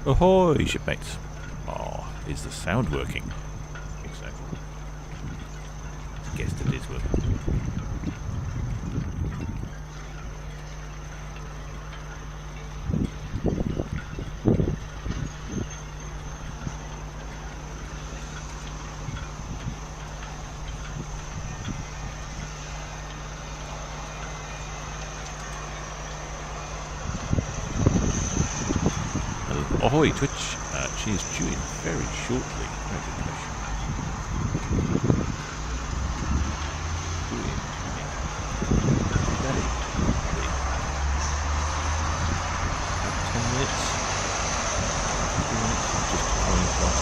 Ahoy, shipmates. Oh, is the sound working? I think so. I guess it is working. Ahoy, Twitch. She is due in very shortly. Very good question. Due in. Ready. 10 minutes. 2 minutes. Just going past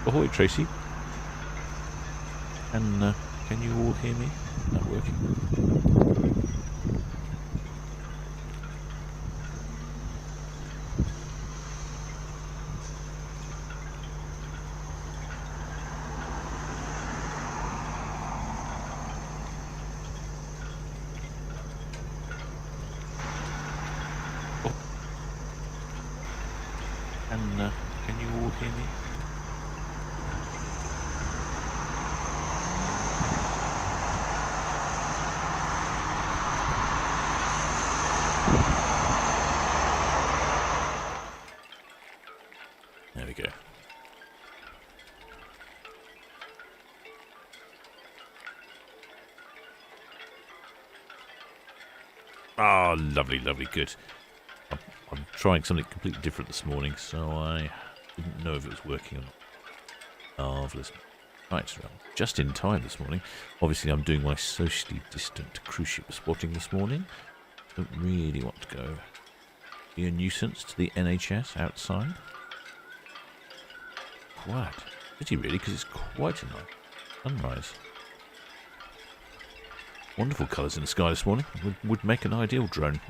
4. Ahoy, Tracy. And can you all hear me? Not working. Oh. And can you all hear me? There we go. Ah, lovely, lovely, good. I'm trying something completely different this morning, so I didn't know if it was working or not. Marvellous. Right, so I'm just in time this morning. Obviously, I'm doing my socially distant cruise ship spotting this morning. Don't really want to go be a nuisance to the NHS outside. Quiet. Pity really, because it's quite a nice sunrise. Wonderful colours in the sky this morning. Would make an ideal drone.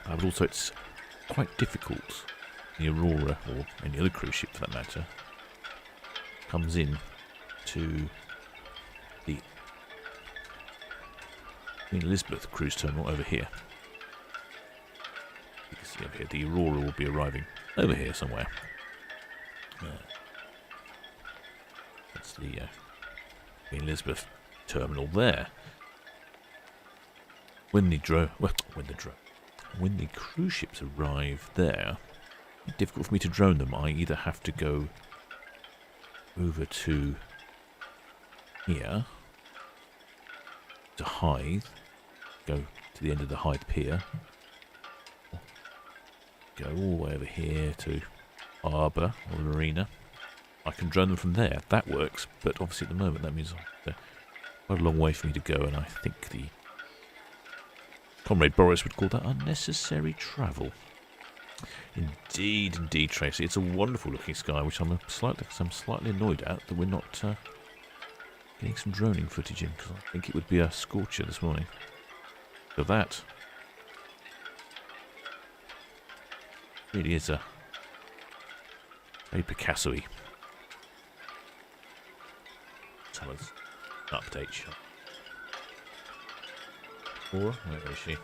But also it's quite difficult. The Aurora, or any other cruise ship for that matter, comes in to the Queen Elizabeth cruise terminal over here. You can see over here, the Aurora will be arriving over here somewhere. That's the Queen Elizabeth terminal there. When the cruise ships arrive there, it's difficult for me to drone them. I either have to go over to here to Hythe, go to the end of the Hythe pier, go all the way over here to Harbour or Marina. I can drone them from there. That works, but obviously at the moment that means quite a long way for me to go, and I think the Comrade Boris would call that unnecessary travel. Indeed, indeed, Tracy. It's a wonderful looking sky, which I'm slightly annoyed at that we're not getting some droning footage in, because I think it would be a scorcher this morning. So that really is a very Picasso-y. Let's have an update shot. Aurora, where is she?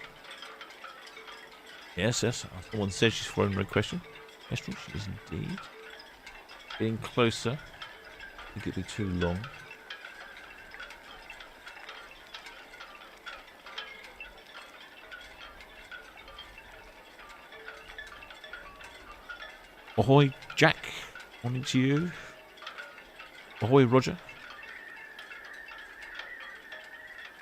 Yes, someone says she's following my question. Yes, she is indeed. Getting closer. I think it'll be too long. Ahoy, Jack. Morning to you. Ahoy, Roger.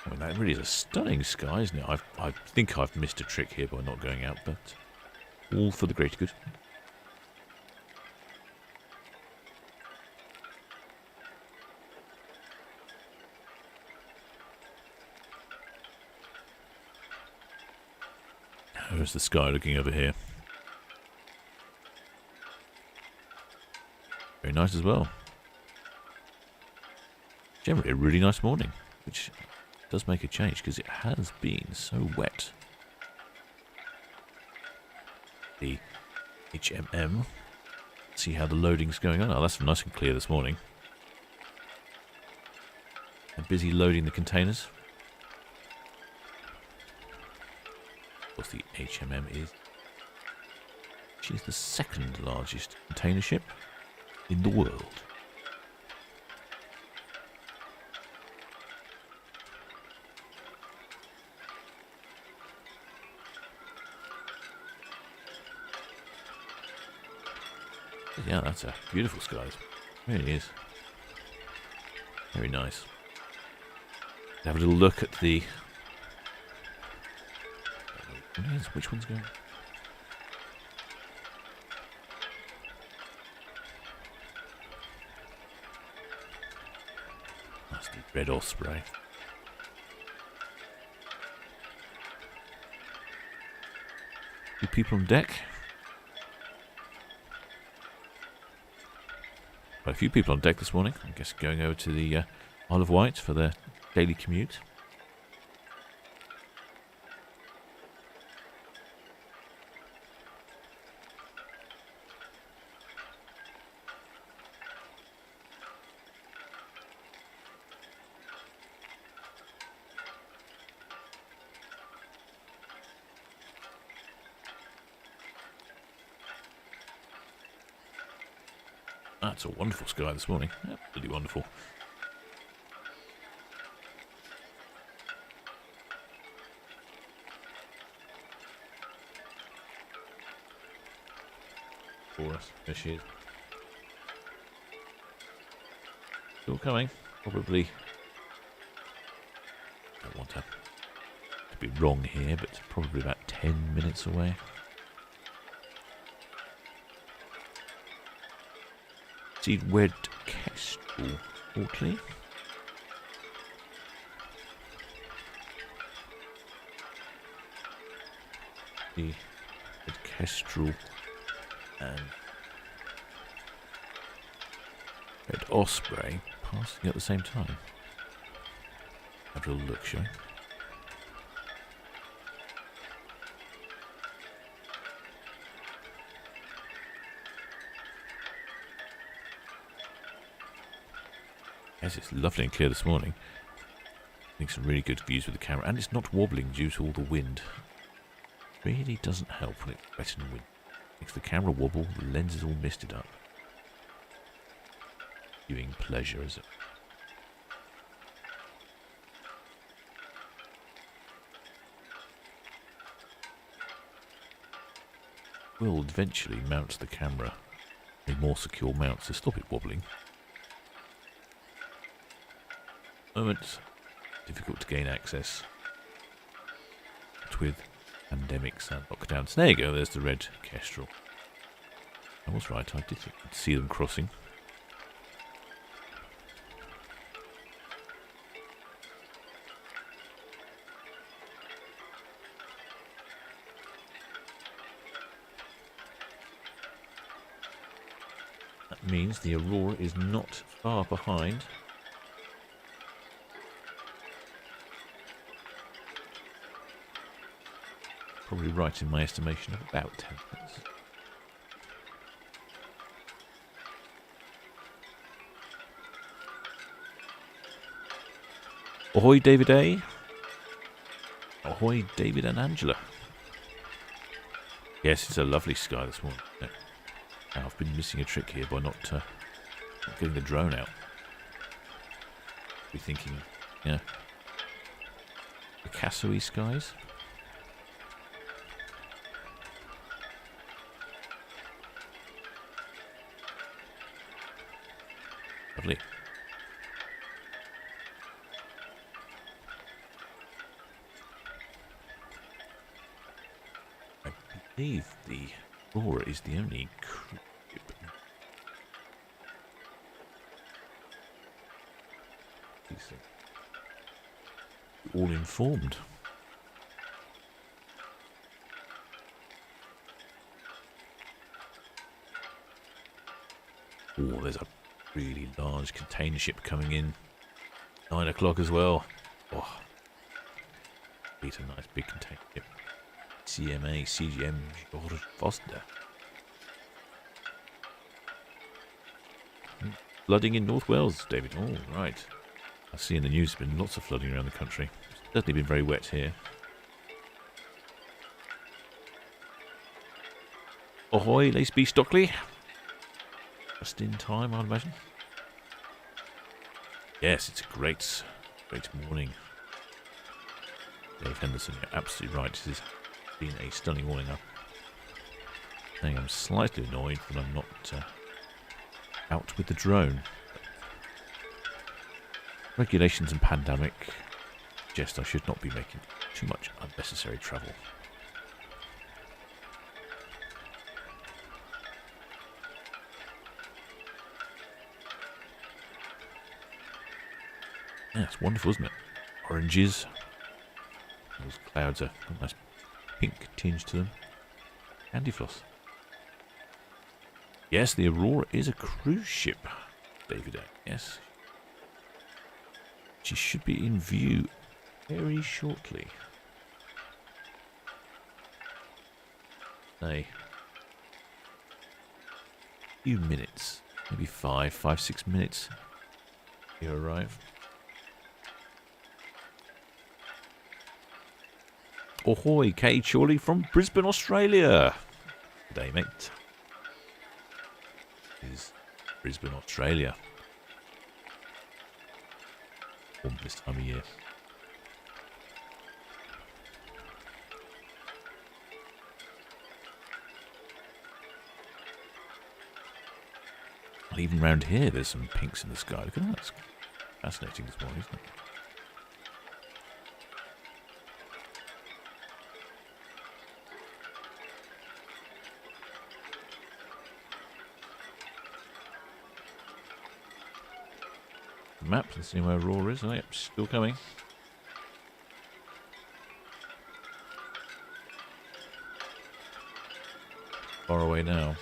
I mean, that really is a stunning sky, isn't it? I think I've missed a trick here by not going out, but all for the greater good. There's the sky looking over here. Very nice as well. Generally a really nice morning, which does make a change because it has been so wet. The HMM. See how the loading's going on. Oh, that's nice and clear this morning. I'm busy loading the containers. Of course, the HMM is. She's the second largest container ship in the world. Yeah, that's a beautiful sky. It really is. Very nice. Have a little look at the... Which one's going? That's the Red Osprey. Two people on deck. Quite a few people on deck this morning. I guess going over to the Isle of Wight for their daily commute. That's a wonderful sky this morning. Absolutely wonderful. For us. There she is. Still coming. Probably. I don't want to be wrong here, but probably about 10 minutes away. See Red Kestrel, Ortley. The Red Kestrel and Red Osprey passing at the same time. Have a little look, shall we? Yes, it's lovely and clear this morning. I think some really good views with the camera, and it's not wobbling due to all the wind. Really doesn't help when it's wet and wind. Makes the camera wobble, the lens is all misted up. Viewing pleasure, is it? We'll eventually mount the camera in more secure mounts to stop it wobbling. Moment, difficult to gain access. But with pandemics and lockdowns. There you go, there's the Red Kestrel. I was right, I did see them crossing. That means the Aurora is not far behind. Probably right in my estimation of about 10 minutes. Ahoy, David A. Ahoy, David and Angela. Yes, it's a lovely sky this morning. No. I've been missing a trick here by not getting the drone out. Be thinking, yeah, Picasso-y skies. Lovely. I believe the Aurora is the only cruise ship. All informed. Oh, there's a really large container ship coming in. 9 o'clock as well. Oh, it's a nice big container ship. CMA, CGM, George Foster. Flooding in North Wales, David. Oh, right. I see in the news there's been lots of flooding around the country. It's certainly been very wet here. Ahoy, Laceby Stockley. Just in time, I'd imagine. Yes, it's a great morning. Dave Henderson, you're absolutely right. This has been a stunning morning. I think I'm slightly annoyed that I'm not out with the drone. Regulations and pandemic suggest I should not be making too much unnecessary travel. Yeah, it's wonderful, isn't it? Oranges. Those clouds have a nice pink tinge to them. Candy floss. Yes, the Aurora is a cruise ship, David. Yes. She should be in view very shortly. A few minutes, maybe 6 minutes. You arrive. Ahoy, Kay Chorley from Brisbane, Australia. Good day, mate. This is Brisbane, Australia. Warm this time of year. Well, even round here, there's some pinks in the sky. Look at that. It's fascinating this morning, isn't it? Map and see where Aurora is. Oh, yep, still coming. Far away now.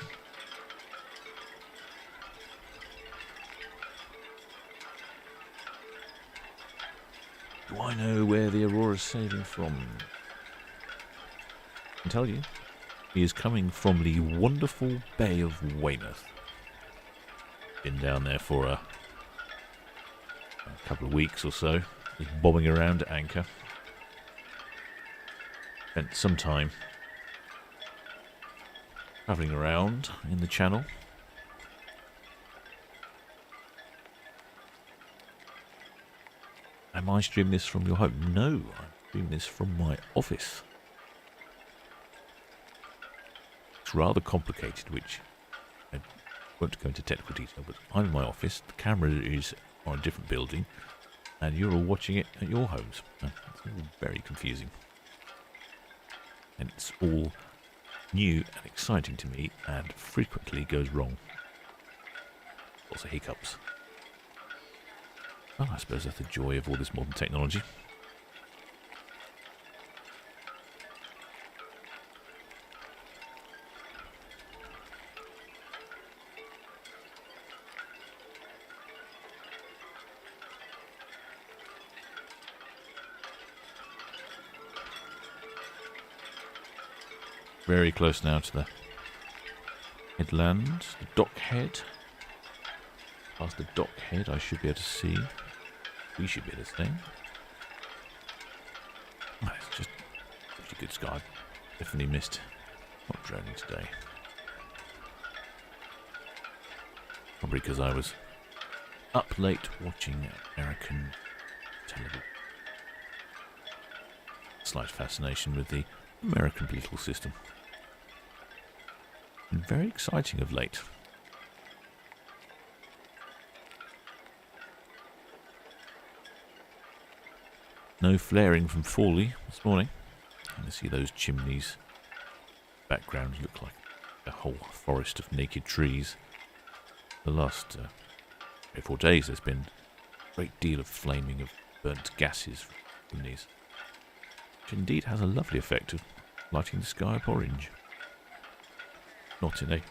Do I know where the Aurora is sailing from? I can tell you. He is coming from the wonderful Bay of Weymouth. Been down there for a couple of weeks or so, just bobbing around at anchor. Spent some time travelling around in the channel. Am I streaming this from your home? No, I'm streaming this from my office. It's rather complicated, which I won't go into technical detail, but I'm in my office, the camera is on a different building, and you're all watching it at your homes. It's all very confusing. And it's all new and exciting to me, and frequently goes wrong. Lots of hiccups. Well, I suppose that's the joy of all this modern technology. Very close now to the headland, the dock head. Past the dock head, I should be able to see. We should be able to see. Oh, it's just pretty good sky. Definitely missed not droning today. Probably because I was up late watching American television. Slight fascination with the American political system. And very exciting of late. No flaring from Fawley this morning. And you see those chimneys. Backgrounds look like a whole forest of naked trees. The last 3 or 4 days there's been a great deal of flaming of burnt gases from chimneys, which indeed has a lovely effect of lighting the sky up orange. Not in a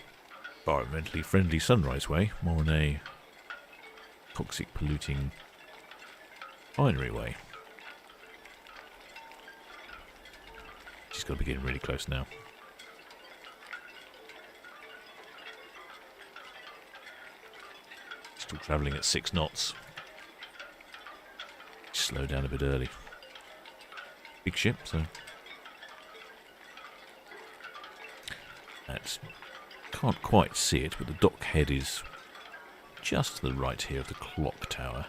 environmentally friendly sunrise way, more in a toxic polluting binary way. She's got to be getting really close now. Still travelling at 6 knots. Slow down a bit early. Big ship, so that's, can't quite see it, but the dock head is just to the right here of the clock tower,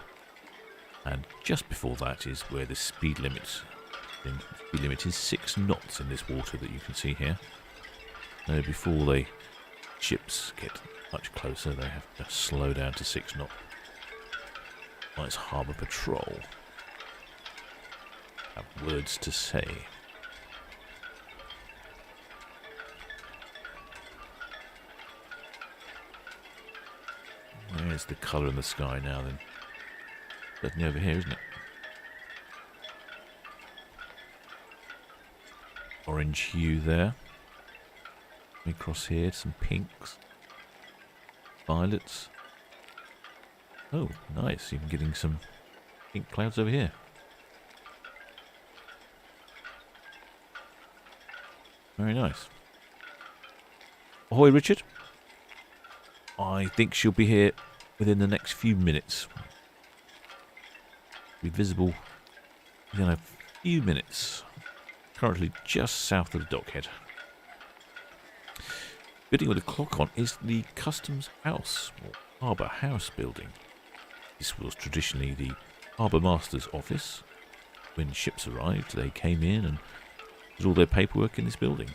and just before that is where the speed limit. The speed limit is 6 knots in this water that you can see here. So before the ships get much closer, they have to slow down to 6 knots. Nice harbour patrol. Have words to say. There's the colour in the sky now then. Certainly over here, isn't it? Orange hue there. Across here, some pinks. Violets. Oh, nice. Even getting some pink clouds over here. Very nice. Ahoy, Richard. I think she'll be here within the next few minutes. Be visible within a few minutes. Currently just south of the dockhead. Building with a clock on is the Customs House, or Harbour House building. This was traditionally the Harbour Master's office. When ships arrived, they came in and did all their paperwork in this building.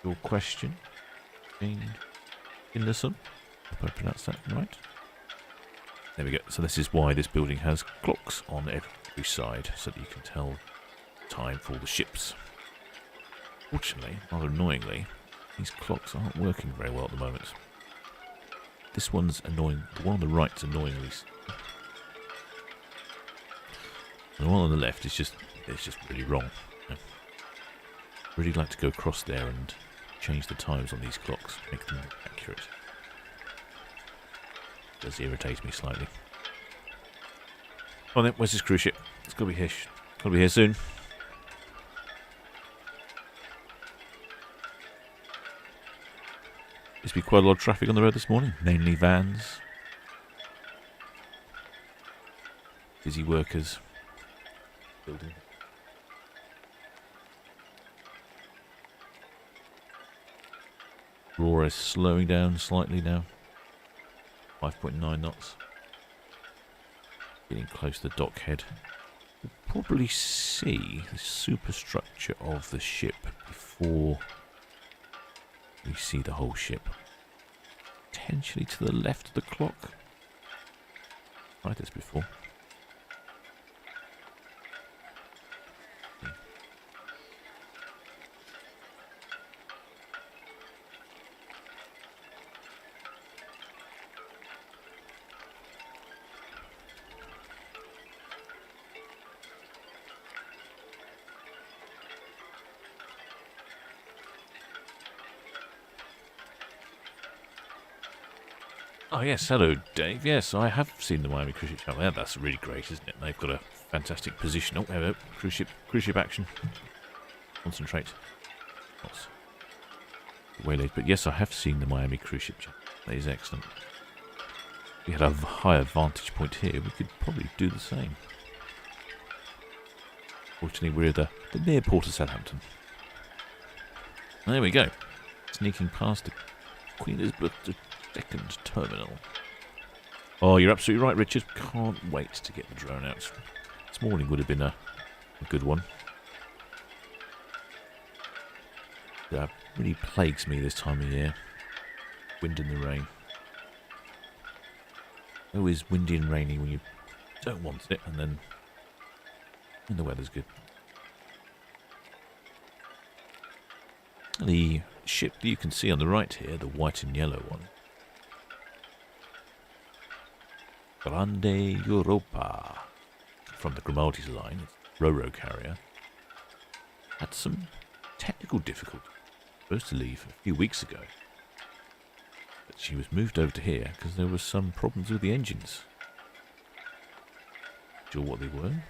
Your question, Jane Finlayson? Hope I pronounced that right. There we go. So this is why this building has clocks on every side, so that you can tell time for all the ships. Fortunately, rather annoyingly, these clocks aren't working very well at the moment. This one's annoying. The one on the right's annoyingly. And the one on the left is just really wrong. I'd really like to go across there and change the times on these clocks, make them accurate. It does irritate me slightly. Oh, then, where's this cruise ship? It's got to be here. Got to be here soon. There's been quite a lot of traffic on the road this morning, mainly vans. Busy workers. Building. Aurora is slowing down slightly now. 5.9 knots. Getting close to the dockhead. We'll probably see the superstructure of the ship before we see the whole ship. Potentially to the left of the clock. Tried this before. Oh yes, hello Dave. Yes, I have seen the Miami cruise ship channel. Yeah, that's really great, isn't it? They've got a fantastic position. Oh, hello, cruise ship action. Concentrate. Not waylaid, but yes, I have seen the Miami cruise ship channel. That is excellent. If we had a higher vantage point here, we could probably do the same. Fortunately, we're the near port of Southampton. There we go. Sneaking past the Queen Elizabeth II terminal. Oh, you're absolutely right, Richard. Can't wait to get the drone out. This morning would have been a good one. That really plagues me this time of year. Wind and the rain. Always windy and rainy when you're don't want it, and then when the weather's good. The ship that you can see on the right here, the white and yellow one, Grande Europa, from the Grimaldi's line, it's a Ro-Ro carrier, had some technical difficulty. Supposed to leave a few weeks ago, but she was moved over to here because there were some problems with the engines. Not sure what they were,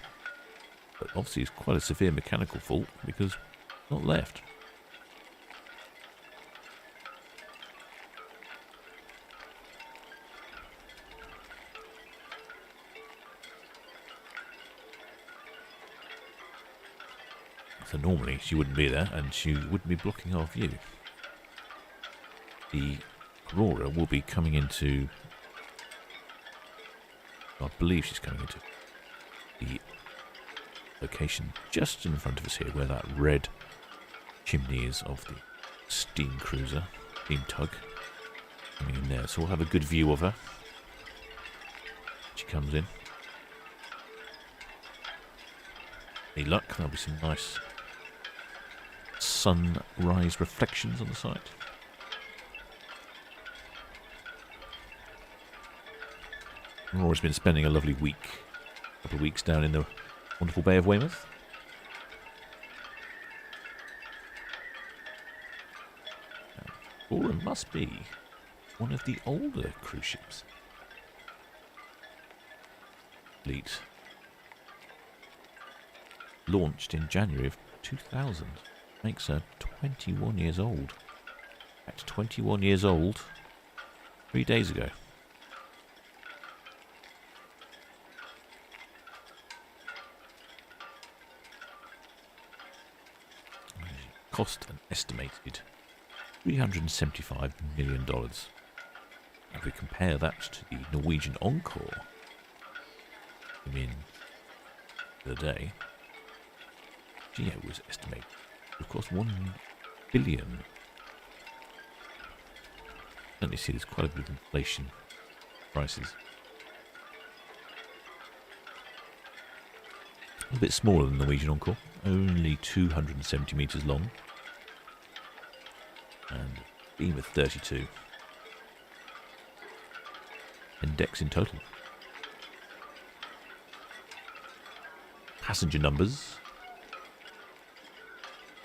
but obviously it's quite a severe mechanical fault because it's not left. So normally she wouldn't be there and she wouldn't be blocking our view. The Aurora will be coming into, I believe she's coming into the location just in front of us here where that red chimney is of the steam cruiser, steam tug, coming in there. So we'll have a good view of her. She comes in. Any luck, there'll be some nice sunrise reflections on the site. Aurora's been spending a lovely couple of weeks down in the wonderful Bay of Weymouth. Aurora must be one of the older cruise ships. Fleet launched in January of 2000. Makes her 21 years old. At 21 years old, 3 days ago. Cost an estimated $375 million. If we compare that to the Norwegian Encore, I mean, the day, Geo was estimated to cost $1 billion. Certainly see there's quite a bit of inflation prices. A bit smaller than the Norwegian Encore, only 270 metres long, and beam of 32. Index in total. Passenger numbers.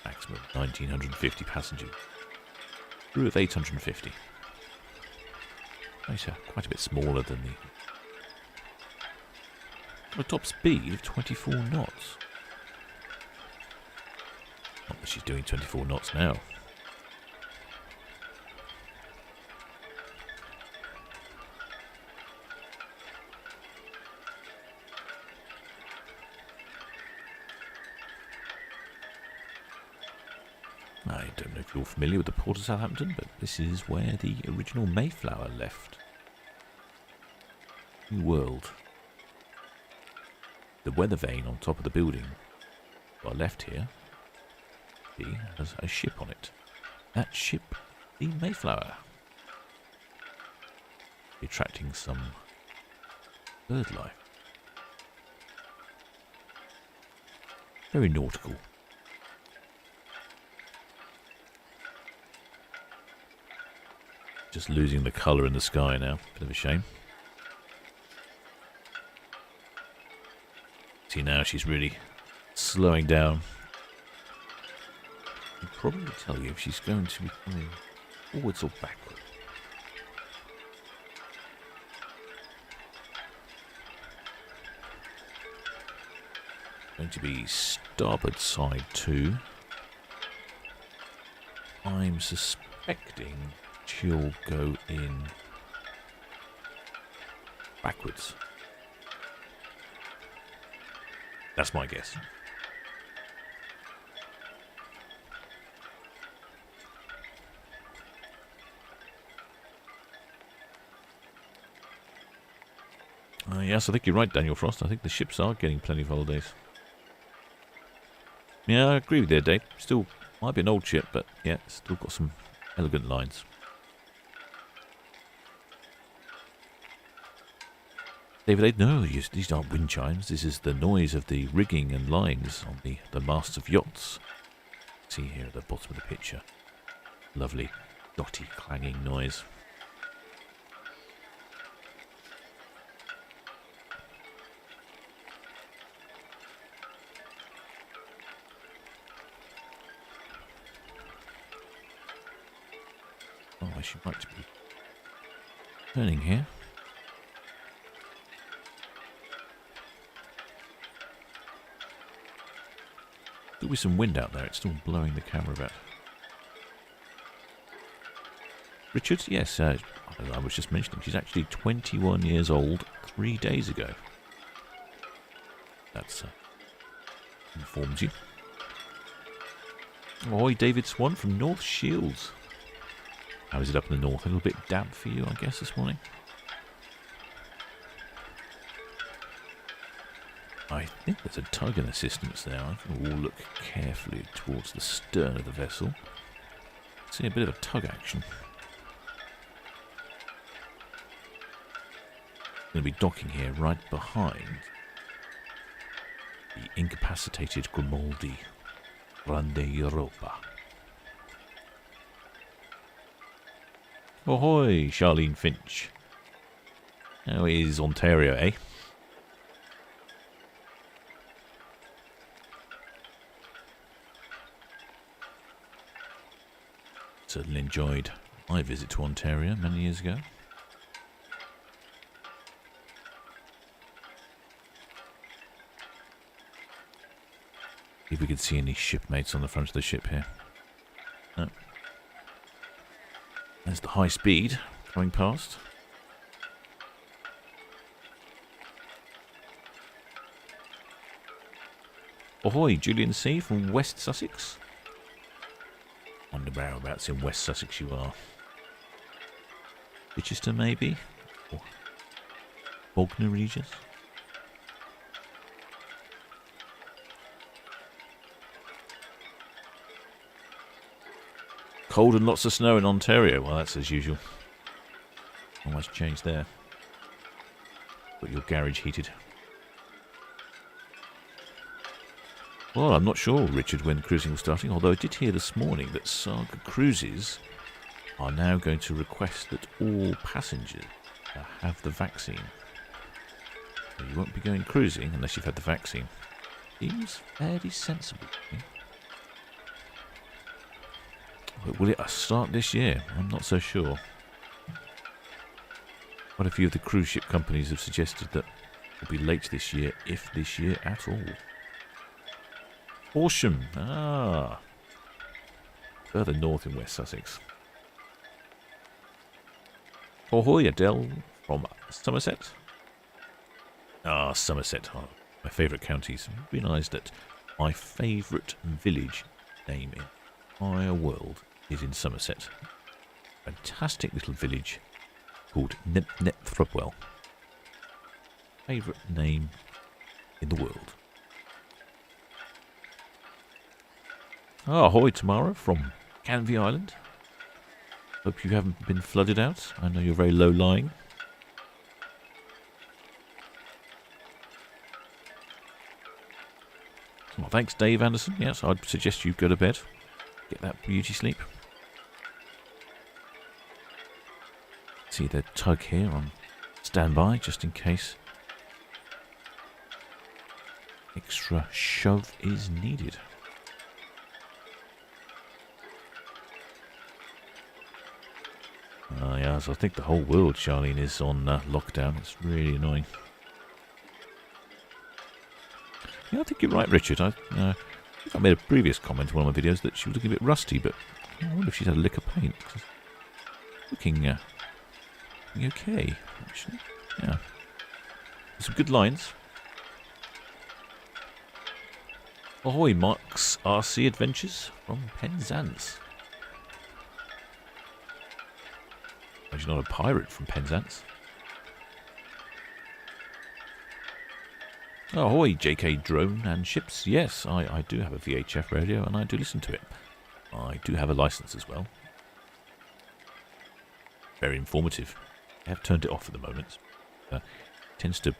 Maximum 1,950 passengers. Crew of 850. Quite a bit smaller than the... Got a top speed of 24 knots. Not that she's doing 24 knots now. I don't know if you're familiar with the port of Southampton, but this is where the original Mayflower left. New World. The weather vane on top of the building to our left here has a ship on it. That ship, the Mayflower. Attracting some bird life. Very nautical. Just losing the colour in the sky now. Bit of a shame. See, now she's really slowing down. I'll probably tell you if she's going to be coming forwards or backwards. Going to be starboard side 2. I'm suspecting she'll go in backwards. That's my guess. Yes, I think you're right, Daniel Frost. I think the ships are getting plenty of holidays. Yeah, I agree with you, Dave. Still might be an old ship, but yeah, still got some elegant lines. David, no, these aren't wind chimes. This is the noise of the rigging and lines on the masts of yachts. See here at the bottom of the picture. Lovely, dotty, clanging noise. Oh, I should like to be turning here. There'll be some wind out there. It's still blowing the camera about. Richard? Yes, I was just mentioning. She's actually 21 years old 3 days ago. That's informs you. Ahoy, David Swan from North Shields. How is it up in the north? A little bit damp for you, I guess, this morning? I think there's a tug in assistance now. I think we'll all look carefully towards the stern of the vessel. See a bit of a tug action. Going to be docking here right behind the incapacitated Grimaldi Grande Europa. Ahoy, Charlene Finch. How is Ontario, eh? Certainly enjoyed my visit to Ontario many years ago. If we could see any shipmates on the front of the ship here. No. There's the high speed going past. Ahoy, Julian C. from West Sussex. Wonder whereabouts in West Sussex you are. Chichester, maybe? Or Bognor Regis? Cold and lots of snow in Ontario. Well, that's as usual. Not much change there. Got your garage heated. Well, I'm not sure, Richard, when cruising was starting, although I did hear this morning that Saga Cruises are now going to request that all passengers have the vaccine. So you won't be going cruising unless you've had the vaccine. Seems fairly sensible. But will it start this year? I'm not so sure. Quite a few of the cruise ship companies have suggested that it will be late this year, if this year at all. Horsham. Ah. Further north in West Sussex. Ahoy, Adele from Somerset. Ah, Somerset. Oh, my favourite counties. I realised that my favourite village name in the entire world is in Somerset. Fantastic little village called Thrubwell. Favourite name in the world. Oh, ahoy, Tamara from Canvey Island. Hope you haven't been flooded out. I know you're very low-lying. Well, thanks, Dave Anderson. Yes, I'd suggest you go to bed. Get that beauty sleep. See the tug here on standby, just in case extra shove is needed. Yes, I think the whole world, Charlene, is on lockdown. It's really annoying. Yeah, I think you're right, Richard. I think I made a previous comment in one of my videos that she was looking a bit rusty, but I wonder if she's had a lick of paint. Looking okay, actually. Yeah. Some good lines. Ahoy, Mark's RC Adventures from Penzance. You're not a pirate from Penzance. Ahoy, JK Drone and Ships. Yes, I do have a VHF radio and I do listen to it. I do have a license as well. Very informative. I have turned it off at the moment. tends to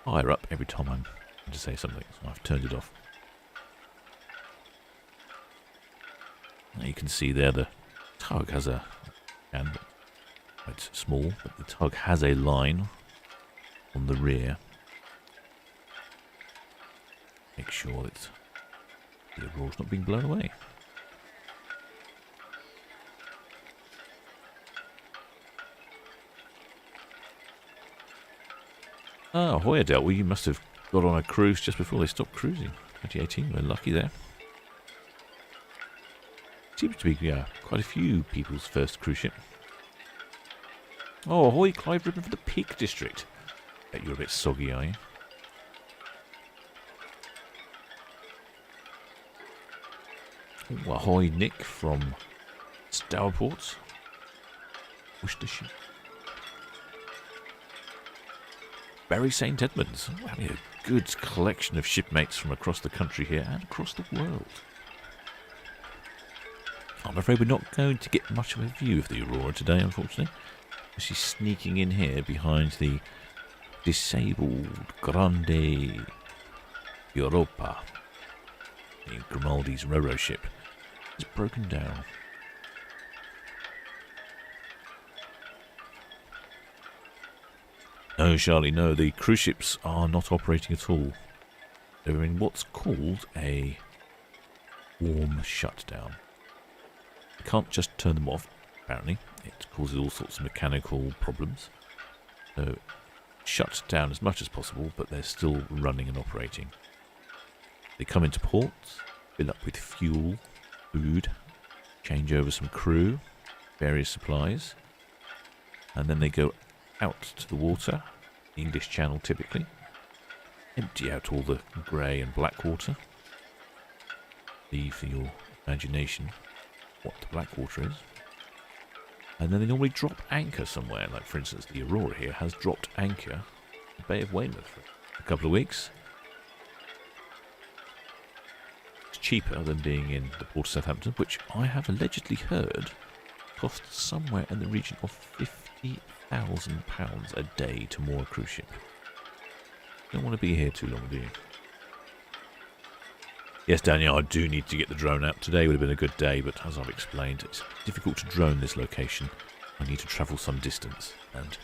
fire up every time I'm going to say something, so I've turned it off. Now you can see there the tug has a, and it's small, but the tug has a line on the rear. Make sure that the Aurora's not being blown away. Ah, Hoyerdale, well, you must have got on a cruise just before they stopped cruising. 2018, we're lucky there. Seems to be quite a few people's first cruise ship. Oh, ahoy, Clive Ribbon for the Peak District. Bet you're a bit soggy, are you? Oh, ahoy, Nick from Stourport. Worcestershire. Bury St Edmunds. Oh, having a good collection of shipmates from across the country here and across the world. I'm afraid we're not going to get much of a view of the Aurora today, unfortunately. She's sneaking in here behind the disabled Grande Europa. The Grimaldi's Roro ship is broken down. No, Charlie, no, the cruise ships are not operating at all. They're in what's called a warm shutdown. You can't just turn them off, apparently. It causes all sorts of mechanical problems. So, shut down as much as possible, but they're still running and operating. They come into port, fill up with fuel, food, change over some crew, various supplies, and then they go out to the water, the English Channel typically, empty out all the grey and black water, leave for your imagination what the black water is, and then they normally drop anchor somewhere. Like, for instance, the Aurora here has dropped anchor in the Bay of Weymouth for a couple of weeks. It's cheaper than being in the port of Southampton, which I have allegedly heard costs somewhere in the region of £50,000 a day to moor a cruise ship. You don't want to be here too long, do you? Yes, Daniel, I do need to get the drone out. Today would have been a good day, but as I've explained, it's difficult to drone this location. I need to travel some distance, and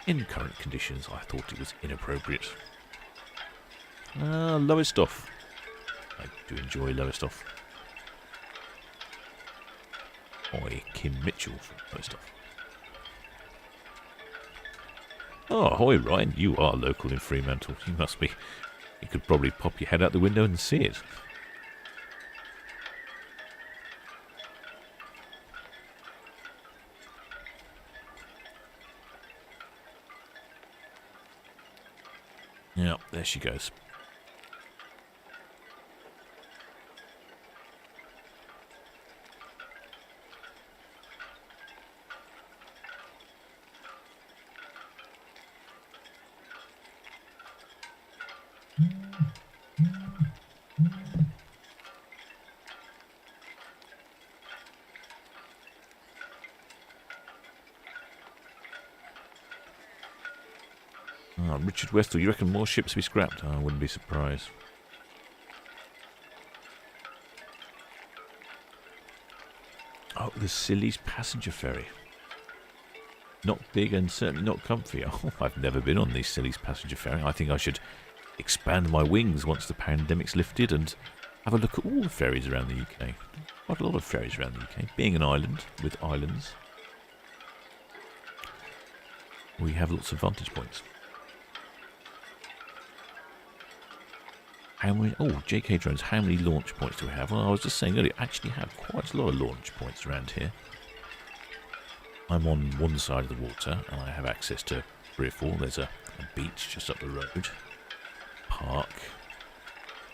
in current conditions, I thought it was inappropriate. Lowestoft. I do enjoy Lowestoft. Oi, Kim Mitchell from Lowestoft. Oh, ahoy, Ryan. You are local in Fremantle. You must be. You could probably pop your head out the window and see it. Yeah, there she goes. Richard Westall, you reckon more ships will be scrapped? I wouldn't be surprised. Oh, the Scilly's passenger ferry. Not big and certainly not comfy. Oh, I've never been on the Scilly's passenger ferry. I think I should expand my wings once the pandemic's lifted and have a look at all the ferries around the UK. Quite a lot of ferries around the UK. Being an island with islands, we have lots of vantage points. How many? Oh, JK drones. How many launch points do we have? Well, I was just saying earlier, I actually have quite a lot of launch points around here. I'm on one side of the water, and I have access to 3 or 4. There's a beach just up the road, park,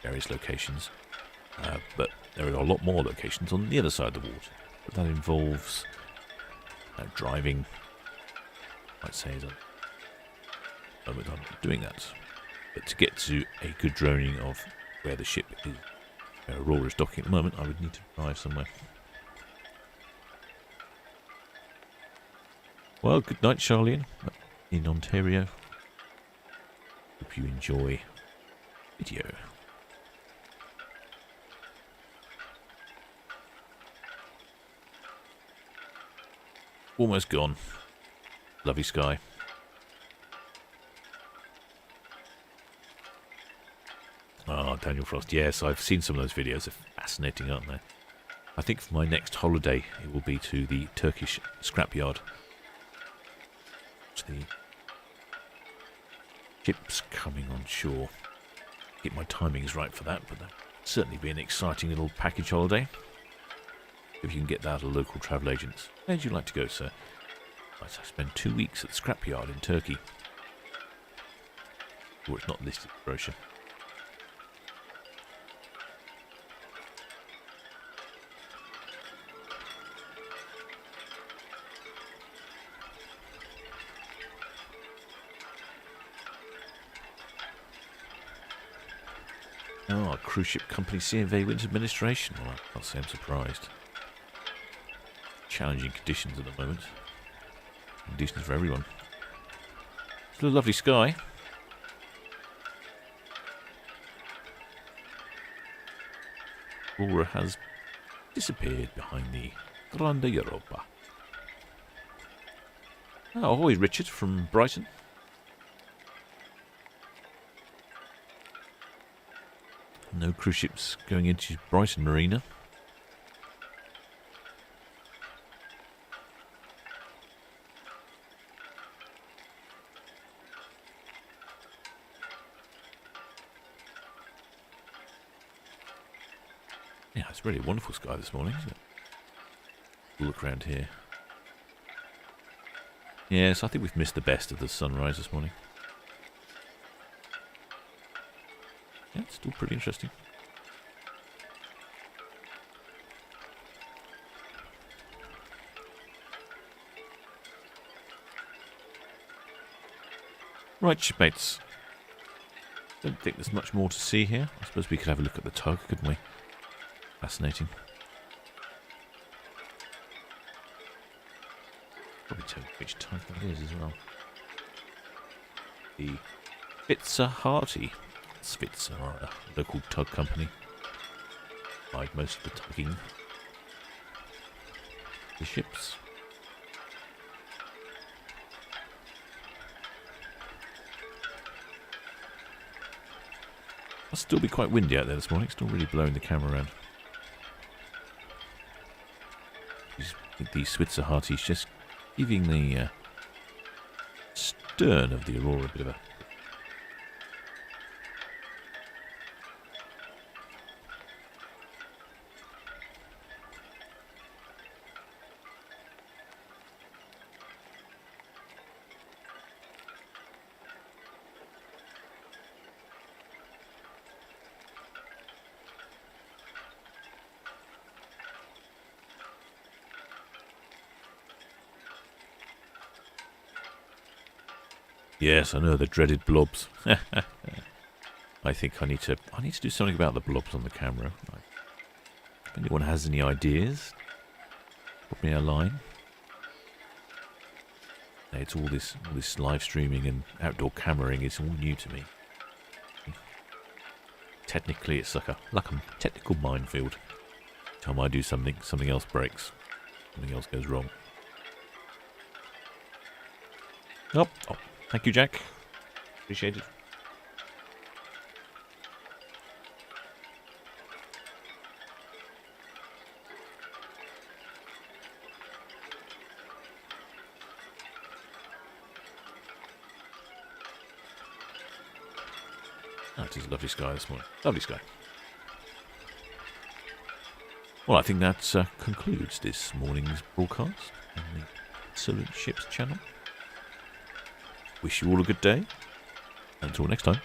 various locations. But there are a lot more locations on the other side of the water. But that involves driving. I'd say is a moment I'm doing that. But to get to a good droning of where the ship is, where Aurora is docking at the moment, I would need to drive somewhere. Well, good night, Charlene, in Ontario. hope you enjoy the video. Almost gone. Lovely sky. Oh, Daniel Frost. Yes, I've seen some of those videos. They're fascinating, aren't they? I think for my next holiday, it will be to the Turkish scrapyard. The ships coming on shore. Get my timings right for that, but that'll certainly be an exciting little package holiday. If you can get that at a local travel agent. Where would you like to go, sir? I spend 2 weeks at the scrapyard in Turkey. Or it's not listed in the brochure. Oh, cruise ship company CMV wins administration. Well, I can't say I'm surprised. Challenging conditions at the moment. Conditions for everyone. Still a lovely sky. Aurora has disappeared behind the Grande Europa. Oh, ahoy, Richard from Brighton. No cruise ships going into Brighton Marina. Yeah, it's really a wonderful sky this morning, isn't it? We'll look around here. Yes, I think we've missed the best of the sunrise this morning. Yeah, it's still pretty interesting. Right, shipmates. Don't think there's much more to see here. I suppose we could have a look at the tug, couldn't we? Fascinating. Probably tell you which tug that is as well. The Svitzer are a local tug company. Provide most of the tugging. The ships. Must still be quite windy out there this morning. Still really blowing the camera around. I think the Switzer is just giving the stern of the Aurora a bit of a... Yes, I know, the dreaded blobs. I think I need to do something about the blobs on the camera. If anyone has any ideas, put me a line. It's all this live streaming and outdoor cameraing is all new to me. Technically, it's like a technical minefield. Every time I do something else breaks. Something else goes wrong. Oh. Thank you, Jack. Appreciate it. Oh, it is a lovely sky this morning. Lovely sky. Well, I think that concludes this morning's broadcast on the Solent Ships channel. Wish you all a good day. Until next time.